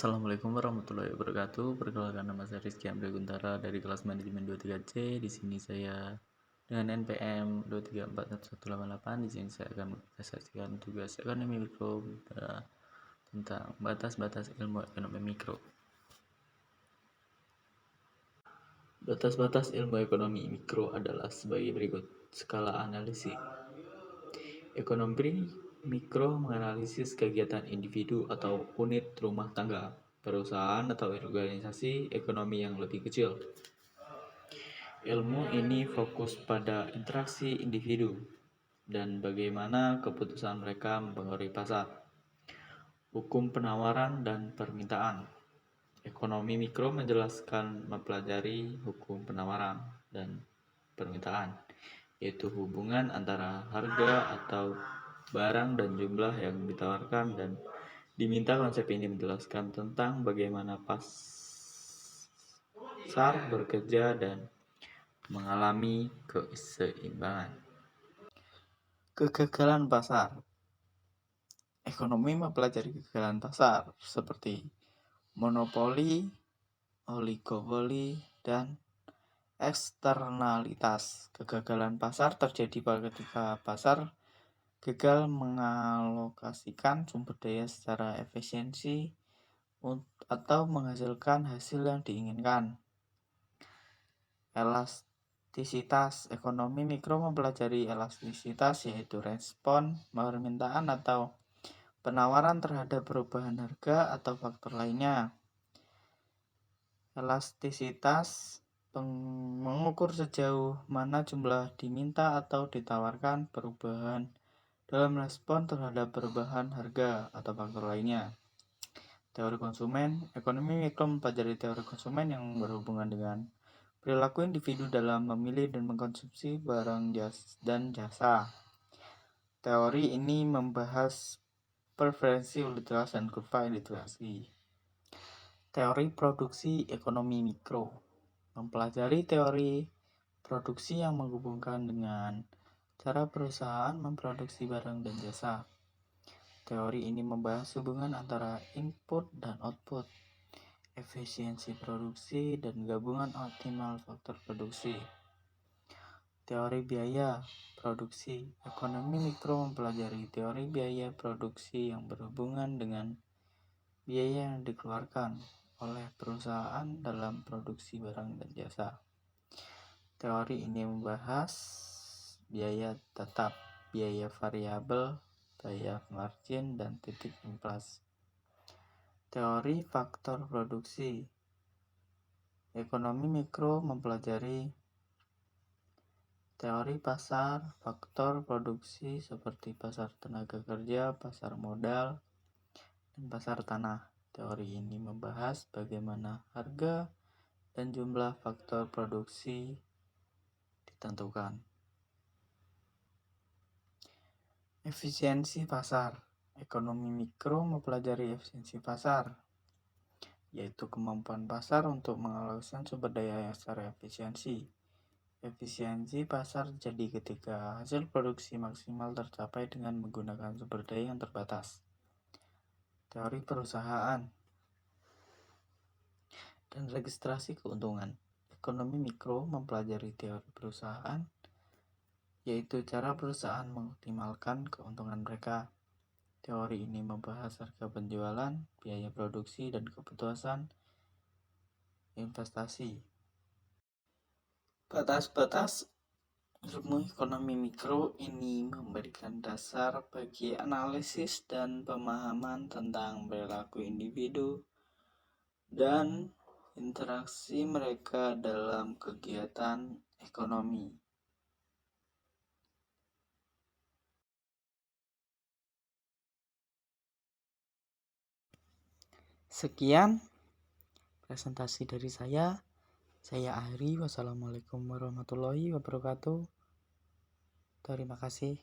Assalamualaikum warahmatullahi wabarakatuh. Perkenalkan, nama saya Rizky Amri Guntara dari kelas manajemen 23C. Di sini saya dengan NPM 2341188. Di sini saya akan mempresentasikan tugas ekonomi mikro tentang batas-batas ilmu ekonomi mikro. Batas-batas ilmu ekonomi mikro adalah sebagai berikut. Skala analisis. Ekonomi mikro menganalisis kegiatan individu atau unit rumah tangga, perusahaan atau organisasi ekonomi yang lebih kecil. Ilmu ini fokus pada interaksi individu dan bagaimana keputusan mereka mempengaruhi pasar. Hukum penawaran dan permintaan. Ekonomi mikro menjelaskan mempelajari hukum penawaran dan permintaan, yaitu hubungan antara harga atau barang dan jumlah yang ditawarkan, dan diminta konsep ini menjelaskan tentang bagaimana pasar bekerja dan mengalami keseimbangan. Kegagalan pasar. Ekonomi mempelajari kegagalan pasar seperti monopoli, oligopoli, dan eksternalitas. Kegagalan pasar terjadi ketika pasar gagal mengalokasikan sumber daya secara efisiensi atau menghasilkan hasil yang diinginkan. Elastisitas. Ekonomi mikro mempelajari elastisitas, yaitu respon permintaan atau penawaran terhadap perubahan harga atau faktor lainnya. Elastisitas mengukur sejauh mana jumlah diminta atau ditawarkan perubahan dalam respon terhadap perubahan harga atau faktor lainnya. Teori konsumen. Ekonomi mikro mempelajari teori konsumen yang berhubungan dengan perilaku individu dalam memilih dan mengkonsumsi barang dan jasa. Teori ini membahas preferensi utilitas dan kurva literasi. Teori produksi ekonomi mikro mempelajari teori produksi yang menghubungkan dengan cara perusahaan memproduksi barang dan jasa. Teori ini membahas hubungan antara input dan output, efisiensi produksi, dan gabungan optimal faktor produksi. Teori biaya produksi. Ekonomi mikro mempelajari teori biaya produksi yang berhubungan dengan biaya yang dikeluarkan oleh perusahaan dalam produksi barang dan jasa. Teori ini membahas biaya tetap, biaya variabel, biaya margin, dan titik inflasi. Teori faktor produksi. Ekonomi mikro mempelajari teori pasar, faktor produksi seperti pasar tenaga kerja, pasar modal, dan pasar tanah. Teori ini membahas bagaimana harga dan jumlah faktor produksi ditentukan. Efisiensi pasar. Ekonomi mikro mempelajari efisiensi pasar, yaitu kemampuan pasar untuk mengalokasikan sumber daya secara efisiensi. Efisiensi pasar terjadi ketika hasil produksi maksimal tercapai dengan menggunakan sumber daya yang terbatas. Teori perusahaan dan registrasi keuntungan. Ekonomi mikro mempelajari teori perusahaan, yaitu cara perusahaan mengoptimalkan keuntungan mereka. Teori ini membahas harga penjualan, biaya produksi, dan keputusan investasi. Batas-batas ilmu ekonomi mikro ini memberikan dasar bagi analisis dan pemahaman tentang perilaku individu dan interaksi mereka dalam kegiatan ekonomi. Sekian presentasi dari saya. Saya akhiri. Wassalamualaikum warahmatullahi wabarakatuh. Terima kasih.